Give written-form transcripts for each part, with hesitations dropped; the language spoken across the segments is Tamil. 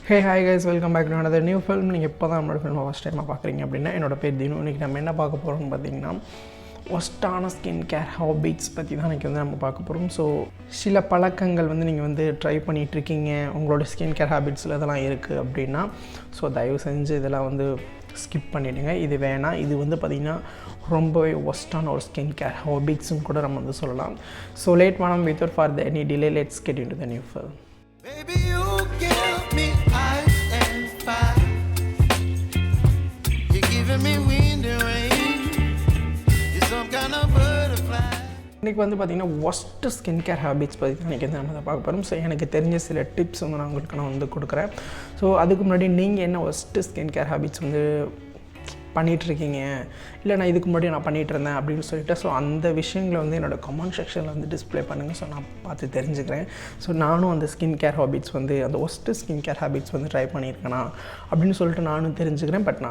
Hey hi guys, welcome back to another new film. நீங்கள் இப்போ தான் நம்மளோட ஃபில்மை ஃபஸ்ட் டைமாக பார்க்குறீங்க அப்படின்னா என்னோட பேர் தினு. இன்றைக்கி நம்ம என்ன பார்க்க போகிறோம்னு பார்த்தீங்கன்னா ஒஸ்ட்டான ஸ்கின் கேர் ஹாபிட்ஸ் பற்றி தான் இன்றைக்கி வந்து நம்ம பார்க்க போகிறோம். ஸோ சில பழக்கங்கள் வந்து நீங்கள் வந்து ட்ரை பண்ணிகிட்ருக்கீங்க, உங்களோட ஸ்கின் கேர் ஹாபிட்ஸில் இதெல்லாம் இருக்குது அப்படின்னா ஸோ தயவு செஞ்சு இதெல்லாம் வந்து ஸ்கிப் பண்ணிவிடுங்க. இது வேணாம். இது வந்து பார்த்திங்கன்னா ரொம்பவே ஒஸ்ட்டான ஒரு ஸ்கின் கேர் ஹாபிட்ஸ்னு கூட நம்ம வந்து சொல்லலாம். ஸோ லேட் பண்ணாமல் without for the any delay let's get into the new film. Baby, you give me ice and fire. You're giving me wind and rain. You're some kind of butterfly. இன்றைக்கி வந்து பார்த்திங்கன்னா ஒஸ்ட்டு ஸ்கின் கேர் ஹேபிட்ஸ் பற்றி தான் இன்றைக்கி வந்து நம்ம அதை பார்க்க போகிறோம். ஸோ எனக்கு தெரிஞ்ச சில டிப்ஸ் வந்து நான் உங்களுக்கு நான் வந்து கொடுக்குறேன். ஸோ அதுக்கு முன்னாடி நீங்கள் என்ன ஒஸ்ட்டு ஸ்கின் கேர் ஹேபிட்ஸ் வந்து பண்ணிகிட்ருக்கீங்க, இல்லை நான் இதுக்கு முன்னாடி நான் பண்ணிகிட்டு இருந்தேன் அப்படின்னு சொல்லிட்டு ஸோ அந்த விஷயங்களை வந்து என்னோடய கமெண்ட் செக்ஷனில் வந்து டிஸ்பிளே பண்ணுங்கள். ஸோ நான் பார்த்து தெரிஞ்சுக்கிறேன். ஸோ நானும் அந்த ஸ்கின் கேர் ஹாபிட்ஸ் வந்து அந்த ஒஸ்ட்டு ஸ்கின் கேர் ஹாபிட்ஸ் வந்து ட்ரை பண்ணியிருக்கேனா அப்படின்னு சொல்லிட்டு நானும் தெரிஞ்சுக்கிறேன். பட்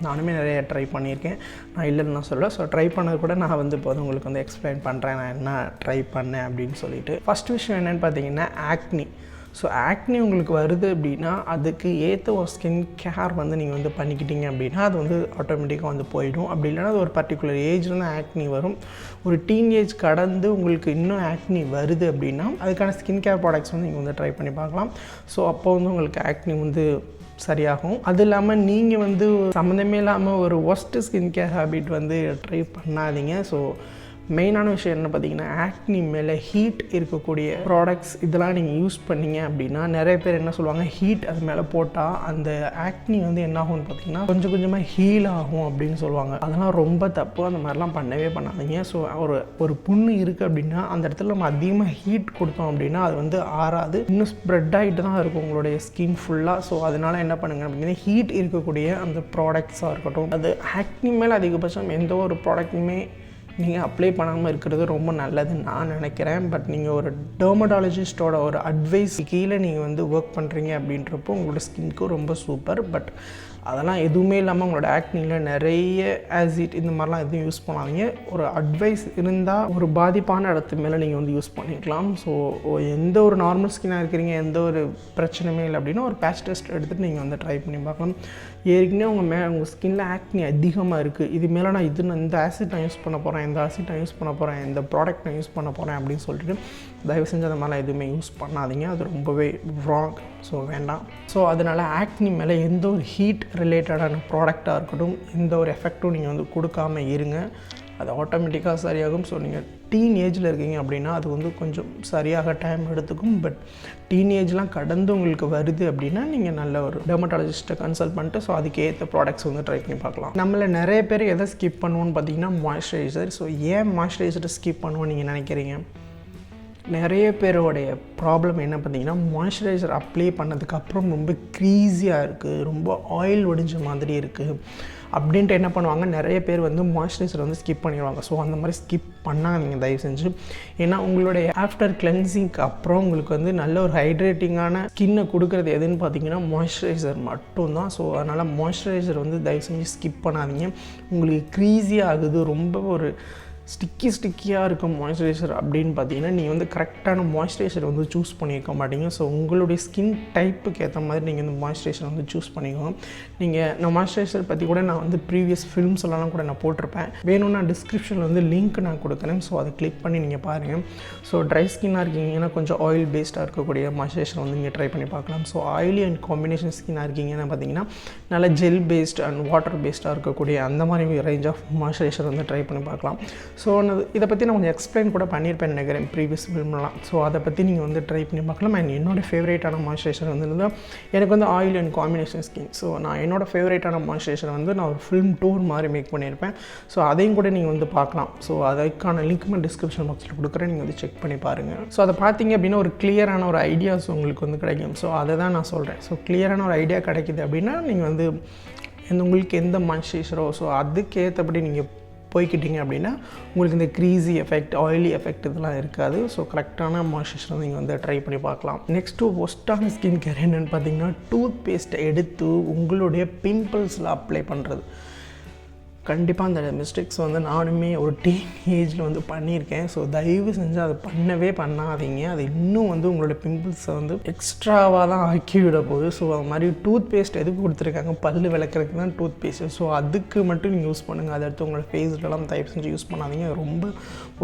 நானுமே நிறைய ட்ரை பண்ணியிருக்கேன், நான் இல்லைன்னு நான் சொல்ல. ஸோ ட்ரை பண்ணது கூட நான் வந்து இப்போ வந்து உங்களுக்கு வந்து எக்ஸ்பிளைன் பண்ணுறேன் நான் என்ன ட்ரை பண்ணேன் அப்படின்னு சொல்லிட்டு. ஃபஸ்ட் விஷயம் என்னென்னு பார்த்தீங்கன்னா ஆக்னி. ஸோ ஆக்னி உங்களுக்கு வருது அப்படின்னா அதுக்கு ஏற்ற ஒரு ஸ்கின் கேர் வந்து நீங்கள் வந்து பண்ணிக்கிட்டீங்க அப்படின்னா அது வந்து ஆட்டோமேட்டிக்காக வந்து போயிடும். அப்படி இல்லைனா அது ஒரு பர்டிகுலர் ஏஜில் தான் ஆக்னி வரும். ஒரு டீனேஜ் கடந்து உங்களுக்கு இன்னும் ஆக்னி வருது அப்படின்னா அதுக்கான ஸ்கின் கேர் ப்ராடக்ட்ஸ் வந்து நீங்கள் வந்து ட்ரை பண்ணி பார்க்கலாம். ஸோ அப்போ வந்து உங்களுக்கு ஆக்னி வந்து சரியாகும். அது இல்லாமல் நீங்கள் வந்து சம்மந்தமே இல்லாமல் ஒரு ஒஸ்ட்டு ஸ்கின் கேர் ஹேபிட் வந்து ட்ரை பண்ணாதீங்க. ஸோ மெயினான விஷயம் என்ன பார்த்தீங்கன்னா ஆக்னி மேலே ஹீட் இருக்கக்கூடிய ப்ராடக்ட்ஸ் இதெல்லாம் நீங்கள் யூஸ் பண்ணிங்க அப்படின்னா நிறைய பேர் என்ன சொல்லுவாங்க, ஹீட் அது மேலே போட்டால் அந்த ஆக்னி வந்து என்ன ஆகும்னு பார்த்தீங்கன்னா கொஞ்சம் கொஞ்சமாக ஹீல் ஆகும் அப்படின்னு சொல்லுவாங்க. அதெல்லாம் ரொம்ப தப்பு. அந்த மாதிரிலாம் பண்ணவே பண்ணாதீங்க. ஸோ ஒரு புண்ணு இருக்குது அப்படின்னா அந்த இடத்துல நம்ம அதிகமாக ஹீட் கொடுத்தோம் அப்படின்னா அது வந்து ஆறாது, இன்னும் ஸ்ப்ரெட் ஆகிட்டு தான் இருக்கும் உங்களுடைய ஸ்கின் ஃபுல்லாக. ஸோ அதனால் என்ன பண்ணுங்க அப்படின்னா ஹீட் இருக்கக்கூடிய அந்த ப்ராடக்ட்ஸாக இருக்கட்டும், அது ஆக்னி மேலே அதிகபட்சம் எந்த ஒரு ப்ராடக்ட்டுமே நீங்கள் அப்ளை பண்ணாமல் இருக்கிறது ரொம்ப நல்லதுன்னு நான் நினைக்கிறேன். பட் நீங்கள் ஒரு டெர்மடாலஜிஸ்ட்டோட ஒரு அட்வைஸ் கீழே நீங்கள் வந்து ஒர்க் பண்ணுறீங்க அப்படின்றப்போ உங்களோட ஸ்கின்க்கு ரொம்ப சூப்பர். பட் அதெல்லாம் எதுவுமே இல்லாமல் உங்களோட ஆக்னியில் நிறைய ஆசிட் இந்த மாதிரிலாம் எதுவும் யூஸ் பண்ணாதீங்க. ஒரு அட்வைஸ் இருந்தால் ஒரு பாதிப்பான இடத்து மேலே நீங்கள் வந்து யூஸ் பண்ணிக்கலாம். ஸோ எந்த ஒரு நார்மல் ஸ்கின்னாக இருக்கிறீங்க, எந்த ஒரு பிரச்சனையுமே இல்லை அப்படின்னா ஒரு பேட்ச் டெஸ்ட் எடுத்துகிட்டு நீங்கள் வந்து ட்ரை பண்ணி பார்க்கலாம். ஏற்கனவே உங்கள் ஸ்கின்னில் ஆக்னி அதிகமாக இருக்குது, இது மேலே நான் இந்த ஆசிட் நான் யூஸ் பண்ண போகிறேன், இந்த ஆசிட் நான் யூஸ் பண்ண போகிறேன், இந்த ப்ராடக்ட் நான் யூஸ் பண்ண போகிறேன் அப்படின்னு சொல்லிட்டு தயவு செஞ்சு அந்த மாதிரிலாம் எதுவுமே யூஸ் பண்ணாதீங்க. அது ரொம்பவே ராங். ஸோ வேண்டாம். ஸோ அதனால் ஆக்னி மேலே எந்த ஒரு ஹீட் ரிலேட்டடான ப்ராடக்டாக இருக்கட்டும் எந்த ஒரு எஃபெக்ட்டும் நீங்கள் வந்து கொடுக்காம இருங்க. அது ஆட்டோமேட்டிக்காக சரியாகும். ஸோ நீங்கள் டீன் ஏஜில் இருக்கீங்க அப்படின்னா அது வந்து கொஞ்சம் சரியாக டைம் எடுத்துக்கும். பட் டீன் ஏஜ்லாம் கடந்து உங்களுக்கு வருது அப்படின்னா நீங்கள் நல்ல ஒரு டெர்மட்டாலஜிஸ்ட்டை கன்சல்ட் பண்ணிட்டு ஸோ அதுக்கு ஏற்ற ப்ராடக்ட்ஸ் வந்து ட்ரை பண்ணி பார்க்கலாம். நம்மள நிறைய பேர் எதை ஸ்கிப் பண்ணுவோன்னு பார்த்தீங்கன்னா மாய்ஸ்சரைசர். ஸோ ஏன் மாய்ஸ்சரைசரை ஸ்கிப் பண்ணுவோன்னு நீங்கள் நினைக்கிறீங்க? நிறைய பேரோடைய ப்ராப்ளம் என்ன பார்த்தீங்கன்னா மாய்ஸ்சரைசர் அப்ளை பண்ணதுக்கப்புறம் ரொம்ப க்ரீஸியாக இருக்குது, ரொம்ப ஆயில் ஒடிஞ்ச மாதிரி இருக்குது அப்படின்ட்டு என்ன பண்ணுவாங்க, நிறைய பேர் வந்து மாய்ஸ்சரைசர் வந்து ஸ்கிப் பண்ணிடுவாங்க. ஸோ அந்த மாதிரி ஸ்கிப் பண்ணாதீங்க தயவு செஞ்சு. ஏன்னா உங்களுடைய ஆஃப்டர் கிளென்சிங்க்கு அப்புறம் உங்களுக்கு வந்து நல்ல ஒரு ஹைட்ரேட்டிங்கான ஸ்கின்னை கொடுக்குறது எதுன்னு பார்த்தீங்கன்னா மாய்ஸ்சரைசர் மட்டும்தான். ஸோ அதனால் மாய்ஸ்சரைசர் வந்து தயவு செஞ்சு ஸ்கிப் பண்ணாதீங்க. உங்களுக்கு க்ரீஸியாக ஆகுது, ரொம்ப ஒரு ஸ்டிக்கியாக இருக்கும் மாய்ஸ்சரைசர் அப்படின்னு பார்த்தீங்கன்னா நீங்கள் வந்து கரெக்டான மாய்ஸ்சரைசர் வந்து சூஸ் பண்ணியிருக்க மாட்டீங்க. ஸோ உங்களுடைய ஸ்கின் டைப்புக்கு ஏற்ற மாதிரி நீங்கள் இந்த மாய்ஸ்சரைசர் வந்து சூஸ் பண்ணிக்கோங்க. நான் மாய்ஸ்சரைசர் பற்றி கூட நான் வந்து ப்ரீவியஸ் ஃபிலிம்ஸ் எல்லாம் கூட நான் போட்டிருப்பேன், வேணும்னா டிஸ்கிரிப்ஷனில் வந்து லிங்க் நான் கொடுக்குறேன். ஸோ அதை கிளிக் பண்ணி நீங்கள் பாருங்கள். ஸோ ட்ரை ஸ்கின்னாக இருக்கீங்கன்னா கொஞ்சம் ஆயில் பேஸ்டாக இருக்கக்கூடிய மாய்ஸ்சரைசர் வந்து நீங்கள் ட்ரை பண்ணி பார்க்கலாம். ஸோ ஆயிலி அண்ட் காம்பினேஷன் ஸ்கின்னாக இருக்கீங்கன்னா பார்த்தீங்கன்னா நல்ல ஜெல் பேஸ்ட் அண்ட் வாட்டர் பேஸ்டாக இருக்கக்கூடிய அந்த மாதிரி ரேஞ்ச் ஆஃப் மாய்ஸ்சரைசர் வந்து ட்ரை பண்ணி பார்க்கலாம். ஸோ இதை பற்றி நான் கொஞ்சம் எக்ஸ்பிளைன் கூட பண்ணியிருப்பேன் நினைக்கிறேன் ப்ரீவியஸ் ஃபிலிம்லாம். ஸோ அதை பற்றி நீங்கள் வந்து ட்ரை பண்ணி பார்க்கலாம். அண்ட் என்னோடய ஃபேவரேட்டான மாய்ஸ்சரைசர் வந்து எனக்கு வந்து oil and combination skin. So நான் என்னோடய ஃபேவரேட்டான மாய்ஸ்சரைசர் வந்து நான் ஒரு ஃபிலிம் டூர் மாதிரி மேக் பண்ணியிருப்பேன். ஸோ அதையும் கூட நீங்கள் வந்து பார்க்கலாம். ஸோ அதுக்கான லிங்க் நான் டிஸ்கிரிப்ஷன் பாக்ஸில் கொடுக்குறேன், நீங்கள் வந்து செக் பண்ணி பாருங்கள். ஸோ அதை பார்த்தீங்க அப்படின்னா ஒரு கிளியரான ஒரு ஐடியாஸ் உங்களுக்கு வந்து கிடைக்கும். ஸோ அதை தான் நான் சொல்கிறேன். ஸோ கிளியரான ஒரு ஐடியா கிடைக்கிது அப்படின்னா நீங்கள் வந்து உங்களுக்கு எந்த மாய்ஸ்சரைசரோ ஸோ அதுக்கேற்றபடி நீங்கள் போய்க்கிட்டிங்க அப்படின்னா உங்களுக்கு இந்த க்ரீஸி எஃபெக்ட், ஆயிலி எஃபெக்ட் இதெல்லாம் இருக்காது. ஸோ கரெக்டான மாய்ஸ்சரைசர் நீங்கள் வந்து ட்ரை பண்ணி பார்க்கலாம். நெக்ஸ்ட்டு ஒஸ்ட்டான ஸ்கின் கேர் என்னென்னு பார்த்தீங்கன்னா டூத் பேஸ்ட்டை எடுத்து உங்களுடைய பிம்பிள்ஸில் அப்ளை பண்ணுறது. கண்டிப்பாக அந்த மிஸ்டேக்ஸ் வந்து நானுமே ஒரு ஏஜில் வந்து பண்ணியிருக்கேன். ஸோ தயவு செஞ்சு அதை பண்ணவே பண்ணாதீங்க. அது இன்னும் வந்து உங்களோட பிம்பிள்ஸை வந்து எக்ஸ்ட்ராவாக தான் ஆக்கி விட போகுது. ஸோ அது மாதிரி டூத் பேஸ்ட் எதுக்கு கொடுத்துருக்காங்க, பல் விளக்குறதுக்கு தான் டூத் பேஸ்ட்டு. ஸோ அதுக்கு மட்டும் நீங்கள் யூஸ் பண்ணுங்கள். அதை எடுத்து உங்களோட ஃபேஸ்லலாம் தயவு செஞ்சு யூஸ் பண்ணாதீங்க. ரொம்ப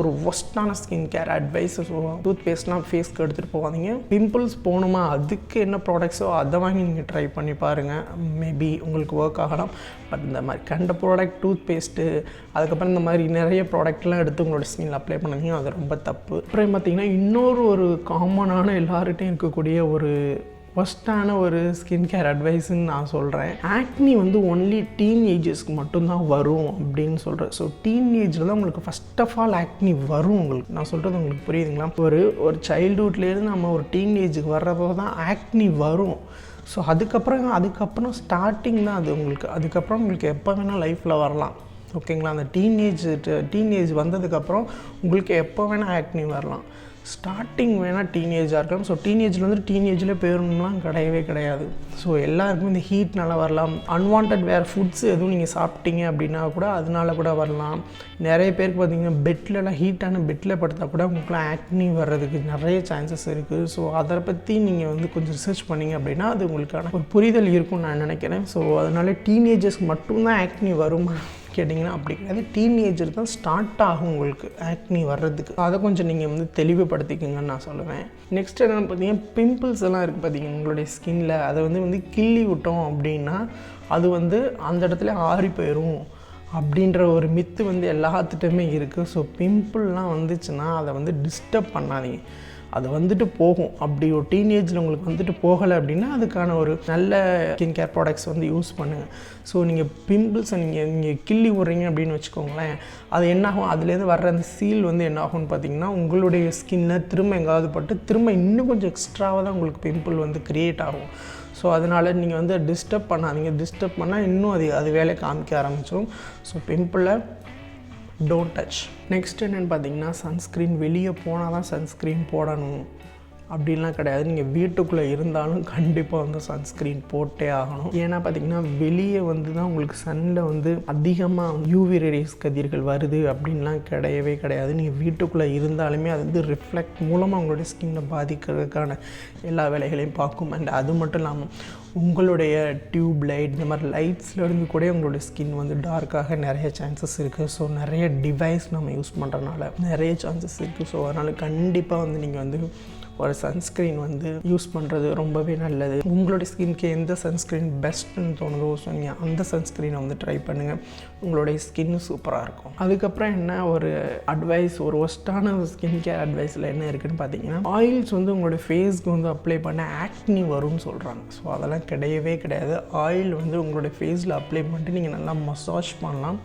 ஒரு ஒஸ்ட்டான ஸ்கின் கேர் அட்வைஸ். ஸோ டூத் பேஸ்ட்லாம் ஃபேஸ்க்கு எடுத்துகிட்டு போகாதீங்க. பிம்பிள்ஸ் போகணுமா, அதுக்கு என்ன ப்ராடக்ட்ஸோ அதை வாங்கி நீங்கள் ட்ரை பண்ணி பாருங்கள். மேபி உங்களுக்கு ஒர்க் ஆகலாம். பட் இந்த மாதிரி கண்ட ப்ராடக்ட் டூத் பேஸ்ட்டு அதுக்கப்புறம் இந்த மாதிரி நிறைய ப்ராடக்ட்லாம் எடுத்து உங்களோட ஸ்கின்ல அப்ளை பண்ணீங்க, அது ரொம்ப தப்பு. அப்புறம் பார்த்திங்கன்னா இன்னொரு ஒரு காமனான எல்லார்கிட்டையும் இருக்கக்கூடிய ஒரு ஃபஸ்ட்டான ஒரு ஸ்கின் கேர் அட்வைஸ்ன்னு நான் சொல்கிறேன். ஆக்னி வந்து ஒன்லி டீனேஜர்ஸ்க்கு மட்டும்தான் வரும் அப்படின்னு சொல்கிறேன். ஸோ டீனேஜில் தான் உங்களுக்கு ஃபஸ்ட் ஆஃப் ஆல் ஆக்னி வரும். உங்களுக்கு நான் சொல்கிறது உங்களுக்கு புரியுதுங்களா? ஒரு சைல்டுஹுட்லேருந்து நம்ம ஒரு டீனேஜுக்கு வர்றப்போ தான் ஆக்னி வரும். ஸோ அதுக்கப்புறம் ஸ்டார்டிங் தான் அது உங்களுக்கு. அதுக்கப்புறம் உங்களுக்கு எப்போ வேணால் லைஃப்பில் வரலாம். ஓகேங்களா? அந்த டீனேஜ் வந்ததுக்கப்புறம் உங்களுக்கு எப்போ வேணால் ஆக்னி வரலாம். ஸ்டார்டிங் வேணால் டீனேஜாக இருக்கலாம். ஸோ டீனேஜில் பேரணும்லாம் கிடையவே கிடையாது. ஸோ எல்லாருக்குமே இந்த ஹீட்னால வரலாம். அன்வான்ட் வேறு ஃபுட்ஸ் எதுவும் நீங்கள் சாப்பிட்டீங்க அப்படின்னா கூட அதனால கூட வரலாம். நிறைய பேருக்கு பார்த்திங்கன்னா பெட்லலாம் ஹீட்டான பெட்டில் படுத்தால் கூட உங்களுக்குலாம் ஆக்னி வர்றதுக்கு நிறைய சான்சஸ் இருக்குது. ஸோ அதை பற்றி நீங்கள் வந்து கொஞ்சம் ரிசர்ச் பண்ணிங்க அப்படின்னா அது உங்களுக்கான ஒரு புரிதல் இருக்கும்னு நான் நினைக்கிறேன். ஸோ அதனால் டீனேஜர்ஸ்க்கு மட்டும்தான் ஆக்னி வருமா கேட்டிங்கன்னா அப்படி கிடையாது. டீனேஜர் தான் ஸ்டார்ட் ஆகும் உங்களுக்கு ஆக்னி வர்றதுக்கு. அதை கொஞ்சம் நீங்கள் வந்து தெளிவுபடுத்திக்கங்கன்னு நான் சொல்லுவேன். நெக்ஸ்ட் என்னென்னு பார்த்தீங்கன்னா பிம்பிள்ஸ் எல்லாம் இருக்குது பார்த்தீங்கன்னா உங்களுடைய ஸ்கின்னில். அதை வந்து கிள்ளி விட்டோம் அப்படின்னா அது வந்து அந்த இடத்துல ஆறி போயிடும் அப்படின்ற ஒரு மித்து வந்து எல்லாத்துட்டையுமே இருக்குது. ஸோ பிம்பிள்லாம் வந்துச்சுன்னா அதை வந்து டிஸ்டர்ப் பண்ணாதீங்க. அது வந்துட்டு போகும். அப்படி ஒரு டீனேஜில் உங்களுக்கு வந்துட்டு போகலை அப்படின்னா அதுக்கான ஒரு நல்ல ஸ்கின் கேர் ப்ராடக்ட்ஸ் வந்து யூஸ் பண்ணுங்கள். ஸோ நீங்கள் பிம்பிள்ஸை நீங்கள் கிள்ளி விட்றீங்க அப்படின்னு வச்சுக்கோங்களேன், அது என்னாகும், அதுலேருந்து வர்ற அந்த சீல் வந்து என்னாகும்னு பார்த்தீங்கன்னா உங்களுடைய ஸ்கின்னில் திரும்ப எங்காவது பட்டு திரும்ப இன்னும் கொஞ்சம் எக்ஸ்ட்ராவாக தான் உங்களுக்கு பிம்பிள் வந்து க்ரியேட் ஆகும். ஸோ அதனால் நீங்கள் வந்து டிஸ்டர்ப் பண்ணாதீங்க. டிஸ்டர்ப் பண்ணால் இன்னும் அது வேலை காமிக்க ஆரம்பிச்சிடும். ஸோ பிம்பிளை டோன்ட் டச். நெக்ஸ்ட் என்னென்னு பார்த்தீங்கன்னா சன்ஸ்க்ரீன். வெளியே போனால் தான் சன்ஸ்க்ரீன் போடணும் அப்படின்லாம் கிடையாது. நீங்கள் வீட்டுக்குள்ளே இருந்தாலும் கண்டிப்பாக வந்து சன்ஸ்க்ரீன் போட்டே ஆகணும். ஏன்னா பார்த்திங்கன்னா வெளியே வந்து தான் உங்களுக்கு சன்னில் வந்து அதிகமாக யூவி ரேஸ் கதிர்கள் வருது அப்படின்லாம் கிடையவே கிடையாது. நீங்கள் வீட்டுக்குள்ளே இருந்தாலுமே அது வந்து ரிஃப்ளெக்ட் மூலமாக உங்களுடைய ஸ்கின்னை பாதிக்கிறதுக்கான எல்லா வேலைகளையும் பார்க்கும். அண்ட் அது மட்டும் இல்லாமல் உங்களுடைய டியூப் லைட் இந்த மாதிரி லைட்ஸ்லேருந்து கூட உங்களுடைய ஸ்கின் வந்து டார்க்காக நிறைய சான்சஸ் இருக்குது. ஸோ நிறைய டிவைஸ் நம்ம யூஸ் பண்ணுறதுனால நிறைய சான்சஸ் இருக்குது. ஸோ அதனால் கண்டிப்பாக வந்து நீங்கள் வந்து ஒரு சன்ஸ்க்ரீன் வந்து யூஸ் பண்ணுறது ரொம்பவே நல்லது. உங்களுடைய ஸ்கின்க்கு எந்த சன்ஸ்க்ரீன் பெஸ்ட்டுன்னு தோணுதோ ஸோ நீங்கள் அந்த சன்ஸ்க்ரீனை வந்து ட்ரை பண்ணுங்கள். உங்களுடைய ஸ்கின்னு சூப்பராக இருக்கும். அதுக்கப்புறம் என்ன ஒரு அட்வைஸ், ஒரு ஒஸ்ட்டான ஸ்கின் கேர் அட்வைஸில் என்ன இருக்குதுன்னு பார்த்தீங்கன்னா ஆயில்ஸ் வந்து உங்களுடைய ஃபேஸ்க்கு வந்து அப்ளை பண்ண ஆக்னி வரும்னு சொல்கிறாங்க. ஸோ அதெல்லாம் கிடையவே கிடையாது. ஆயில் வந்து உங்களுடைய ஃபேஸில் அப்ளை பண்ணிட்டு நீங்கள் நல்லா மசாஜ் பண்ணலாம்.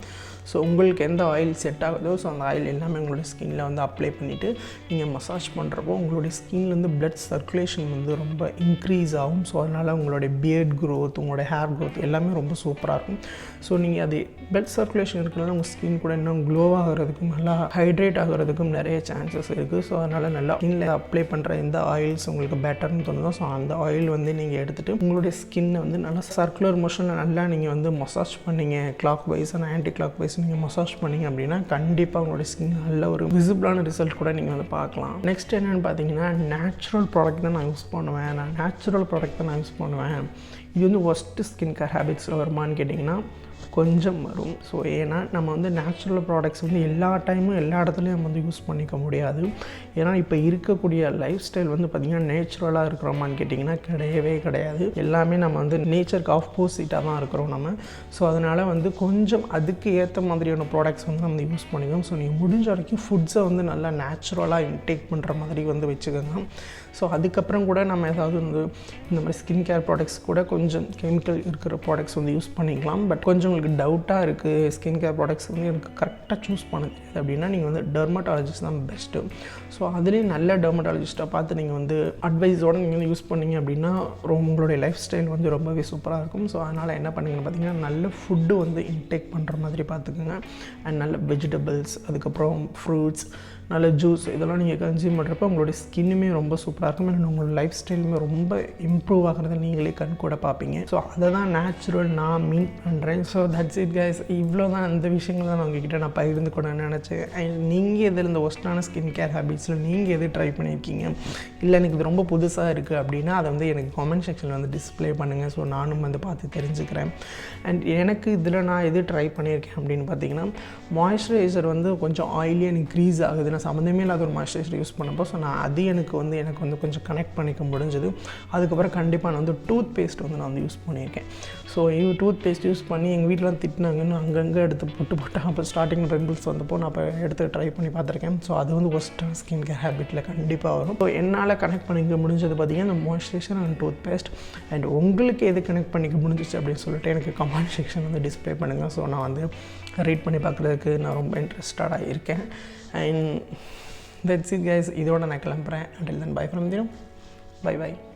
ஸோ உங்களுக்கு எந்த ஆயில் செட் ஆகுதோ ஸோ அந்த ஆயில் எல்லாமே உங்களுடைய ஸ்கின்னில் வந்து அப்ளை பண்ணிவிட்டு நீங்கள் மசாஜ் பண்ணுறப்போ உங்களுடைய ஸ்கின்லேருந்து பிளட் சர்க்குலேஷன் வந்து ரொம்ப இன்க்ரீஸ் ஆகும். ஸோ அதனால் உங்களுடைய பியர்ட் க்ரோத், உங்களுடைய ஹேர் க்ரோத் எல்லாமே ரொம்ப சூப்பராக இருக்கும். ஸோ நீங்கள் அது பிளட் சர்க்குலேஷன் இருக்கிறனால உங்கள் ஸ்கின் கூட இன்னும் க்ளோ ஆகிறதுக்கும் நல்லா ஹைட்ரேட் ஆகிறதுக்கும் நிறைய சான்சஸ் இருக்குது. ஸோ அதனால் நல்லா ஸ்கின்னில் அப்ளை பண்ணுற எந்த ஆயில்ஸ் உங்களுக்கு பெட்டர்னு தோணுதோ ஸோ அந்த ஆயில் வந்து நீங்கள் எடுத்துகிட்டு உங்களுடைய ஸ்கின்னை வந்து நல்லா சர்க்குலர் மோஷனில் நல்லா நீங்கள் வந்து மசாஜ் பண்ணிங்க clock wise and anti clock wise நீங்கள் மசாஜ் பண்ணிங்க அப்படின்னா கண்டிப்பாக உங்களுடைய ஸ்கின் நல்ல ஒரு விசிபிளான ரிசல்ட் கூட நீங்கள் வந்து பார்க்கலாம். நெக்ஸ்ட் என்னென்னு பார்த்தீங்கன்னா நேச்சுரல் ப்ராடக்ட் தான் நான் யூஸ் பண்ணுவேன். இது வந்து ஒஸ்ட்டு ஸ்கின் கேர் ஹேபிட்ஸில் வருமானு கேட்டிங்கன்னா கொஞ்சம் வரும். ஸோ ஏன்னா நம்ம வந்து நேச்சுரல் ப்ராடக்ட்ஸ் வந்து எல்லா டைமும் எல்லா இடத்துலையும் நம்ம வந்து யூஸ் பண்ணிக்க முடியாது. ஏன்னா இப்போ இருக்கக்கூடிய லைஃப் ஸ்டைல் வந்து பார்த்திங்கன்னா நேச்சுரலாக இருக்கிறோமான்னு கேட்டிங்கன்னா கிடையவே கிடையாது. எல்லாமே நம்ம வந்து நேச்சருக்கு ஆப்போசிட்டாக தான் இருக்கிறோம் நம்ம. ஸோ அதனால் வந்து கொஞ்சம் அதுக்கு ஏற்ற மாதிரியான ப்ராடக்ட்ஸ் வந்து நம்ம யூஸ் பண்ணிக்கோம். ஸோ நீங்கள் முடிஞ்ச வரைக்கும் ஃபுட்ஸை வந்து நல்லா நேச்சுரலாக இன்டேக் பண்ணுற மாதிரி வந்து வச்சுக்கோங்க. ஸோ அதுக்கப்புறம் கூட நம்ம ஏதாவது வந்து இந்த மாதிரி ஸ்கின் கேர் ப்ராடக்ட்ஸ் கூட கொஞ்சம் கெமிக்கல் இருக்கிற ப்ராடக்ட்ஸ் வந்து யூஸ் பண்ணிக்கலாம். பட் கொஞ்சம் உங்களுக்கு டவுட்டாக இருக்குது ஸ்கின் கேர் ப்ராடக்ட்ஸ் வந்து எனக்கு கரெக்டாக சூஸ் பண்ண தெரியாது அப்படின்னா நீங்கள் வந்து டெர்மட்டாலஜிஸ்ட் தான் பெஸ்ட்டு. ஸோ அதுலேயும் நல்ல டெர்மட்டாலஜிஸ்ட்டாக பார்த்து நீங்கள் வந்து அட்வைஸோடு நீங்கள் வந்து யூஸ் பண்ணிங்க அப்படின்னா உங்களுடைய லைஃப் ஸ்டைல் வந்து ரொம்பவே சூப்பராக இருக்கும். ஸோ அதனால் என்ன பண்ணுங்கன்னு பார்த்தீங்கன்னா நல்ல ஃபுட்டு வந்து இன்டேக் பண்ணுற மாதிரி பார்த்துக்குங்க. அண்ட் நல்ல வெஜிடபிள்ஸ், அதுக்கப்புறம் ஃப்ரூட்ஸ், நல்ல ஜூஸ் இதெல்லாம் நீங்கள் கன்சியூம் பண்ணுறப்ப உங்களுடைய ஸ்கின்னுமே ரொம்ப சூப்பராக இருக்கும். அண்ட் உங்களோட லைஃப் ஸ்டைலுமே ரொம்ப இம்ப்ரூவ் ஆகிறத நீங்களே கண் கூட பார்ப்பீங்க. ஸோ அதை தான் நேச்சுரல் நான் மீன் பண்ணுறேன். So that's it guys. இவ்வளோ தான் அந்த விஷயங்கள் தான் நான் உங்ககிட்ட நான் பகிர்ந்து கூட நினச்சேன். அண்ட் நீங்கள் எதில் இந்த ஒஸ்ட்டான ஸ்கின் கேர் ஹேபிட்ஸில் நீங்கள் எது ட்ரை பண்ணியிருக்கீங்க, இல்லை எனக்கு இது ரொம்ப புதுசாக இருக்குது அப்படின்னா அதை வந்து எனக்கு காமெண்ட் செக்ஷனில் வந்து டிஸ்ப்ளே பண்ணுங்கள். ஸோ நானும் வந்து பார்த்து தெரிஞ்சுக்கிறேன். அண்ட் எனக்கு இதில் நான் எது ட்ரை பண்ணியிருக்கேன் அப்படின்னு பார்த்தீங்கன்னா, மாய்ஸ்சரைசர் வந்து கொஞ்சம் ஆயிலி எனக்கு க்ரீஸ் ஆகுது. நான் சம்மந்தமே இல்லாத ஒரு மாய்ஸ்சரைசர் யூஸ் பண்ணப்போ ஸோ நான் அது எனக்கு வந்து கொஞ்சம் கனெக்ட் பண்ணிக்க முடிஞ்சது. அதுக்கப்புறம் கண்டிப்பாக நான் வந்து டூத் பேஸ்ட் வந்து நான் வந்து யூஸ் பண்ணியிருக்கேன். ஸோ டூத் பேஸ்ட் யூஸ் பண்ணி எங்கள் வீட்டிலாம் திட்டினாங்கன்னு அங்கங்கே எடுத்து போட்டு அப்போ ஸ்டார்டிங்கில் பிம்பிள்ஸ் வந்தப்போ நான் அப்போ எடுத்து ட்ரை பண்ணி பார்த்துருக்கேன். ஸோ அது வந்து ஒஸ்ட்டான ஸ்கின் கேர் ஹேபிட்டில் கண்டிப்பாக வரும். ஸோ என்னால் கனெக்ட் பண்ணிக்க முடிஞ்சது பார்த்திங்கன்னா இந்த moisturizer and tooth paste. And உங்களுக்கு எது கனெக்ட் பண்ணிக்க முடிஞ்சிச்சு அப்படின்னு சொல்லிட்டு எனக்கு கமெண்ட் செக்ஷன் வந்து டிஸ்ப்ளே பண்ணுங்கள். ஸோ நான் வந்து ரீட் பண்ணி பார்க்குறதுக்கு நான் ரொம்ப இன்ட்ரெஸ்டடாக இருக்கேன். And that's it guys. இதோட நான் கிளம்புறேன். until then bye from Dinu. Bye bye.